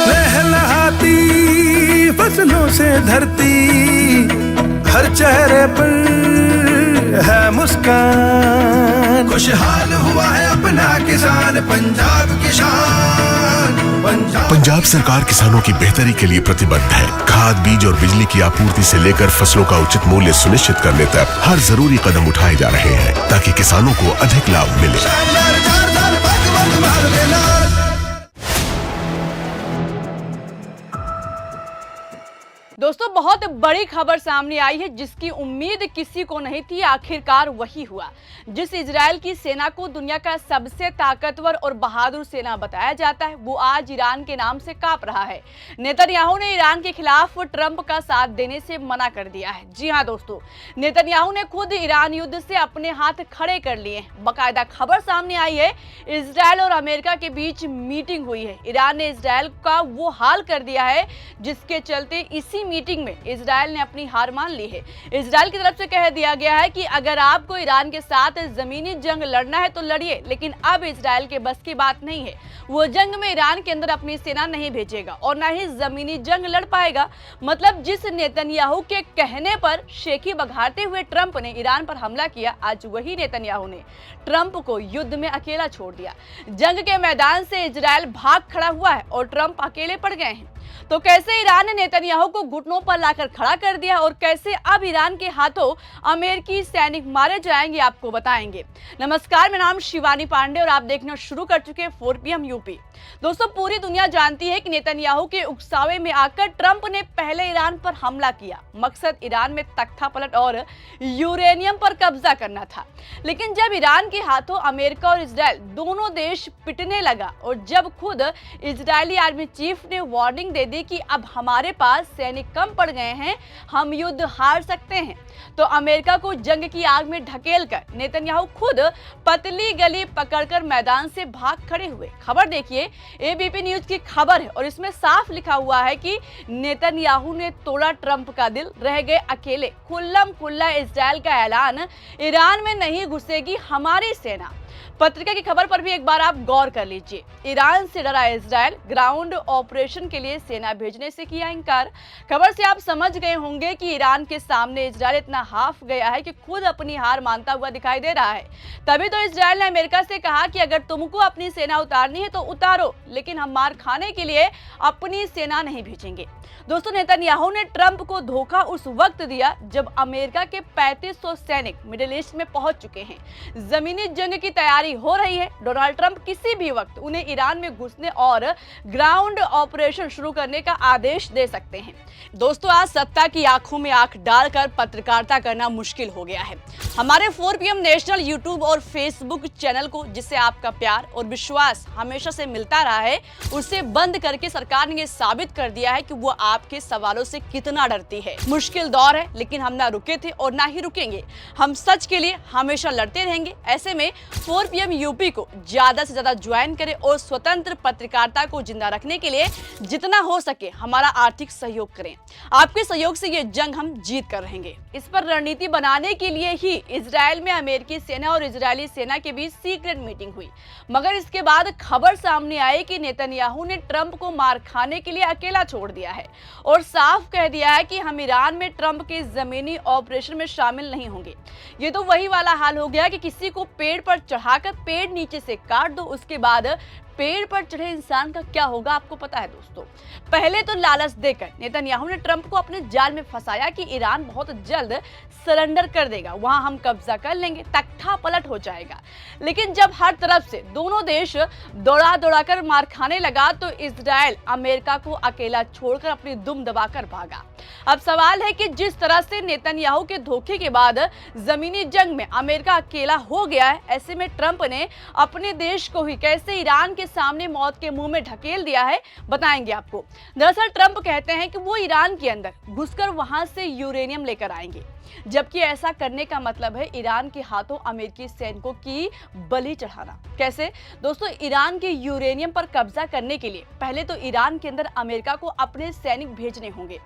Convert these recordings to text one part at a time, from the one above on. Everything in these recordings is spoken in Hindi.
लहलहाती फसलों से धरती, हर चेहरे पर है मुस्कान, खुशहाल हुआ है अपना किसान, पंजाब किसान। पंजाब सरकार किसानों की बेहतरी के लिए प्रतिबद्ध है। खाद, बीज और बिजली की आपूर्ति से लेकर फसलों का उचित मूल्य सुनिश्चित करने तक हर जरूरी कदम उठाए जा रहे हैं ताकि किसानों को अधिक लाभ मिले। दोस्तों, बहुत बड़ी खबर सामने आई है जिसकी उम्मीद किसी को नहीं थी। आखिरकार वही हुआ। जिस इजराइल की सेना को दुनिया का सबसे ताकतवर और बहादुर सेना बताया जाता है, वो आज ईरान के नाम से कांप रहा है। नेतन्याहू ने ईरान के खिलाफ ट्रंप का साथ देने से मना कर दिया है। जी हां दोस्तों, नेतन्याहू ने खुद ईरान युद्ध से अपने हाथ खड़े कर लिए हैं। बाकायदा खबर सामने आई है, इजराइल और अमेरिका के बीच मीटिंग हुई है। ईरान ने इजराइल का वो हाल कर दिया है जिसके चलते इसी मीटिंग में इजराइल ने अपनी हार मान ली है। इजराइल की तरफ से कह दिया गया है कि अगर आपको ईरान के साथ जमीनी जंग लड़ना है तो लड़िए, लेकिन अब इजराइल के बस की बात नहीं है। वो जंग में ईरान के अंदर अपनी सेना नहीं भेजेगा और न ही जमीनी जंग लड़ पाएगा। मतलब जिस नेतन्याहू के कहने पर शेखी बघारते हुए ट्रंप ने ईरान पर हमला किया, आज वही नेतन्याहू ने ट्रंप को युद्ध में अकेला छोड़ दिया। जंग के मैदान से इजराइल भाग खड़ा हुआ है और ट्रंप अकेले पड़ गए हैं। तो कैसे ईरान ने नेतन्याहू को घुटनों पर लाकर खड़ा कर दिया और कैसे अब ईरान के हाथों अमेरिकी सैनिक मारे जाएंगे, आपको बताएंगे। नमस्कार, मेरा नाम शिवानी पांडे और आप देखना शुरू कर चुके हैं 4 PM यूपी। दोस्तों, पूरी दुनिया जानती है कि नेतन्याहू के उकसावे में आकर ट्रंप ने पहले ईरान पर हमला किया। मकसद ईरान में तख्ता पलट और यूरेनियम पर कब्जा करना था। लेकिन जब ईरान के हाथों अमेरिका और इजराइल दोनों देश पिटने लगा और जब खुद इजरायली आर्मी चीफ ने वार्निंग दे दी कि अब हमारे पास सैनिक कम पड़ गए हैं, हम युद्ध हार सकते हैं, तो अमेरिका को जंग की आग में ढकेलकर नेतन्याहू खुद पतली गली पकड़कर मैदान से भाग खड़े हुए। खबर देखिए, एबीपी न्यूज की खबर है और इसमें साफ लिखा हुआ है कि नेतन्याहू ने तोड़ा ट्रंप का दिल, रह गए अकेले। खुल्लम खुल्ला इजराइल का ऐलान, ईरान में नहीं घुसेगी हमारी सेना। पत्रिका की खबर पर भी एक बार आप गौर कर लीजिए। ईरान से डरा इजराइल, ग्राउंड ऑपरेशन के लिए सेना भेजने से किया इनकार। खबर से आप समझ गए होंगे कि ईरान के सामने इजराइल इतना हाफ गया है कि खुद अपनी हार मानता हुआ दिखाई दे रहा है। तभी तो इजराइल ने अमेरिका से कहा कि अगर तुमको अपनी सेना उतारनी है तो उतारो, लेकिन हम मार खाने के लिए अपनी सेना नहीं भेजेंगे। दोस्तों, नेतन्याहू ने ट्रंप को धोखा उस वक्त दिया जब अमेरिका के 3500 सैनिक मिडिल ईस्ट में पहुंच चुके हैं। जमीनी जंग की तैयारी हो रही है। डोनाल्ड ट्रंप किसी भी वक्त उन्हें ईरान में घुसने और ग्राउंड ऑपरेशन शुरू करने का आदेश दे सकते हैं। दोस्तों, आज सत्ता की आंखों में आंख डालकर पत्रकारिता करना मुश्किल हो गया है। हमारे 4 PM नेशनल यूट्यूब और फेसबुक चैनल को, जिससे आपका प्यार और विश्वास हमेशा से मिलता रहा है, उसे बंद करके सरकार ने ये साबित कर दिया है कि वो आपके सवालों से कितना डरती है। मुश्किल दौर है, लेकिन हम ना रुके थे और ना ही रुकेंगे। हम सच के लिए हमेशा लड़ते रहेंगे। ऐसे में 4 PM यूपी को ज्यादा से ज्यादा ज्वाइन करें और स्वतंत्र पत्रकारिता को जिंदा रखने के लिए जितना हो सके हमारा आर्थिक सहयोग करें। आपके सहयोग से ये जंग हम जीत कर रहेंगे। इस पर रणनीति बनाने के लिए ही इजराइल में अमेरिकी सेना और इजरायली सेना के बीच सीक्रेट मीटिंग हुई। मगर इसके बाद खबर सामने आई कि नेतन्याहू ने ट्रंप को मार खाने के लिए अकेला छोड़ दिया है और साफ कह दिया है कि हम ईरान में ट्रंप के जमीनी ऑपरेशन में शामिल नहीं होंगे। ये तो वही वाला हाल हो गया कि किसी को पेड़ पर चढ़ाकर पेड़ नीचे से काट दो, उसके बाद पेड़ पर चढ़े इंसान का क्या होगा आपको पता है दोस्तों। पहले तो लालच देकर नेतन्याहू ने ट्रंप को अपने जाल में फंसाया कि ईरान बहुत जल्द सरेंडर कर देगा, वहां हम कब्जा कर लेंगे, तख्ता पलट हो जाएगा। लेकिन जब हर तरफ से दोनों देश दौड़ा दौड़ाकर मार खाने लगा तो इजराइल अमेरिका को अकेला छोड़कर अपनी दुम दबाकर भागा। अब सवाल है कि जिस तरह से नेतन्याहू के धोखे के बाद जमीनी जंग में अमेरिका अकेला हो गया है, ऐसे में ट्रंप ने अपने देश को ही कैसे ईरान के सामने मौत के मुंह में ढकेल दिया है, बताएंगे आपको। दरअसल ट्रंप कहते हैं कि वो ईरान के अंदर घुसकर वहां से यूरेनियम लेकर आएंगे। जबकि ऐसा करने का मतलब है ईरान के हाथों अमेरिकी सैनिकों की बलि चढ़ाना। कैसे दोस्तों, ईरान के यूरेनियम पर कब्जा करने के लिए पहले तो ईरान के अंदर अमेरिका को अपने सैनिक भेजने होंगे।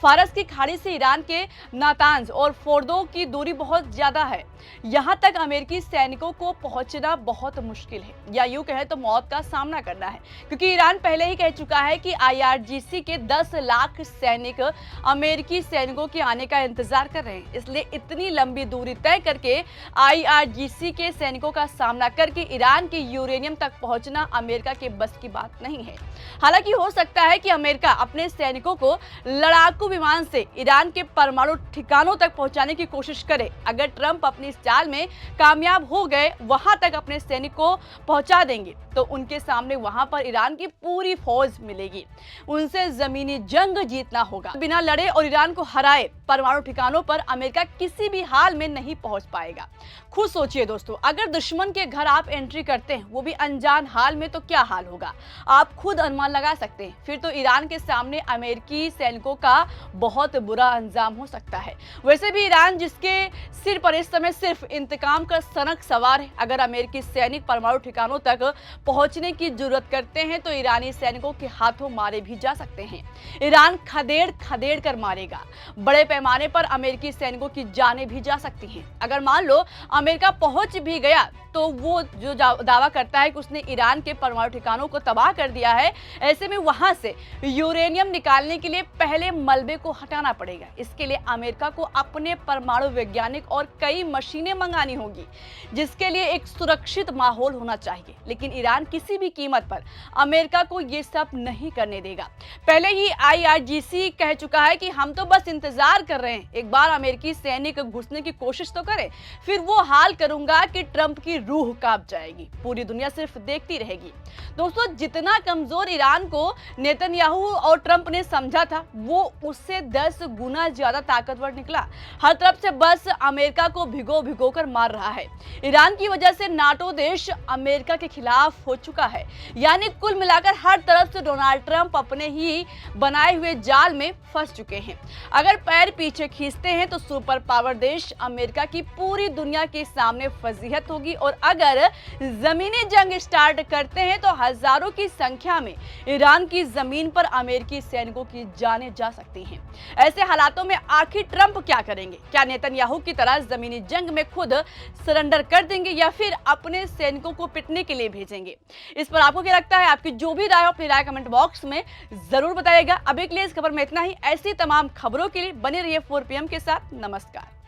फारस की खाड़ी से ईरान के नातांज और फोर्दो की दूरी बहुत ज्यादा है। यहां तक अमेरिकी सैनिकों को पहुंचना बहुत मुश्किल है, या यूं कहें तो मौत का सामना करना है, क्योंकि ईरान पहले ही कह चुका है कि IRGC के 10 लाख सैनिक अमेरिकी सैनिकों के आने का इंतजार कर रहे हैं। इसलिए इतनी लंबी दूरी तय करके IRGC के सैनिकों का सामना करके ईरान के यूरेनियम तक पहुंचना अमेरिका के बस की बात नहीं है। हालांकि हो सकता है कि अमेरिका अपने सैनिकों को लड़ाकू विमान से ईरान के परमाणु ठिकानों तक पहुंचाने की कोशिश करे। अगर ट्रंप अपनी इस चाल में कामयाब हो गए, वहां तक अपने सैनिक को पहुंचा देंगे, तो उनके सामने वहां पर ईरान की पूरी फौज मिलेगी। उनसे जमीनी जंग जीतना होगा। बिना लड़े और ईरान को हराए परमाणु ठिकानों पर अमेरिका किसी भी हाल में नहीं पहुंच पाएगा। खुद सोचिए दोस्तों, अगर दुश्मन के घर आप एंट्री करते हैं, वो भी अनजान हाल में, तो क्या हाल होगा आप खुद अनुमान लगा सकते हैं। फिर तो ईरान के सामने अमेरिकी सैनिकों का बहुत बुरा अंजाम हो सकता है। वैसे भी ईरान जिसके सिर पर इस समय सिर्फ इंतकाम का सनक सवार है, अगर अमेरिकी सैनिक परमाणु ठिकानों तक पहुंचने की जरूरत करते हैं तो ईरानी सैनिकों के हाथों मारे भी जा सकते हैं। ईरान खदेड़ खदेड़ कर मारेगा। बड़े पैमाने पर अमेरिकी सैनिकों की जानें भी जा सकती हैं। अगर मान लो अमेरिका पहुंच भी गया तो वो जो दावा करता है कि उसने ईरान के परमाणु ठिकानों को तबाह कर दिया है, ऐसे में वहां से यूरेनियम निकालने के लिए पहले मलबे को हटाना पड़ेगा। इसके लिए अमेरिका को अपने परमाणु वैज्ञानिक और कई मशीनें मंगानी होगी, जिसके लिए एक सुरक्षित माहौल होना चाहिए। लेकिन ईरान किसी भी कीमत पर अमेरिका को ये सब नहीं करने देगा। पहले ही IRGC कह चुका है कि हम तो बस इंतजार कर रहे हैं, एक बार अमेरिकी सैनिक घुसने की कोशिश तो करें, फिर वो हाल करूंगा कि ट्रंप की रूह कांप जाएगी। पूरी दुनिया सिर्फ देखती रहेगी। दोस्तों, जितना कमजोर ईरान को नेतन्याहू और ट्रंप ने समझा था, वो उससे 10 गुना ज्यादा ताकतवर निकला। हर तरफ से बस अमेरिका को भिगो भिगो कर मार रहा है। ईरान की वजह से नाटो देश अमेरिका के खिलाफ हो चुका है। यानी कुल मिलाकर हर तरफ से डोनाल्ड ट्रंप अपने ही बनाए हुए जाल में फंस चुके हैं। अगर पैर पीछे खींचते हैं तो सुपर पावर देश अमेरिका की पूरी दुनिया के सामने फजीहत होगी, और अगर जमीनी जंग स्टार्ट करते हैं तो हजारों की संख्या में ईरान की जमीन पर अमेरिकी सैनिकों की जानें जा सकती हैं। ऐसे हालातों में आखिर ट्रंप क्या करेंगे? क्या नेतन्याहू की तरह जमीनी जंग में खुद सरेंडर कर देंगे या फिर अपने सैनिकों को पिटने के लिए भेजेंगे? इस पर आपको क्या लगता है? आपकी जो भी राय हो अपनी राय कमेंट बॉक्स में जरूर बताइएगा। अभी के लिए इस खबर में इतना ही। ऐसी तमाम खबरों के लिए बने रहिए 4 PM के साथ। नमस्कार।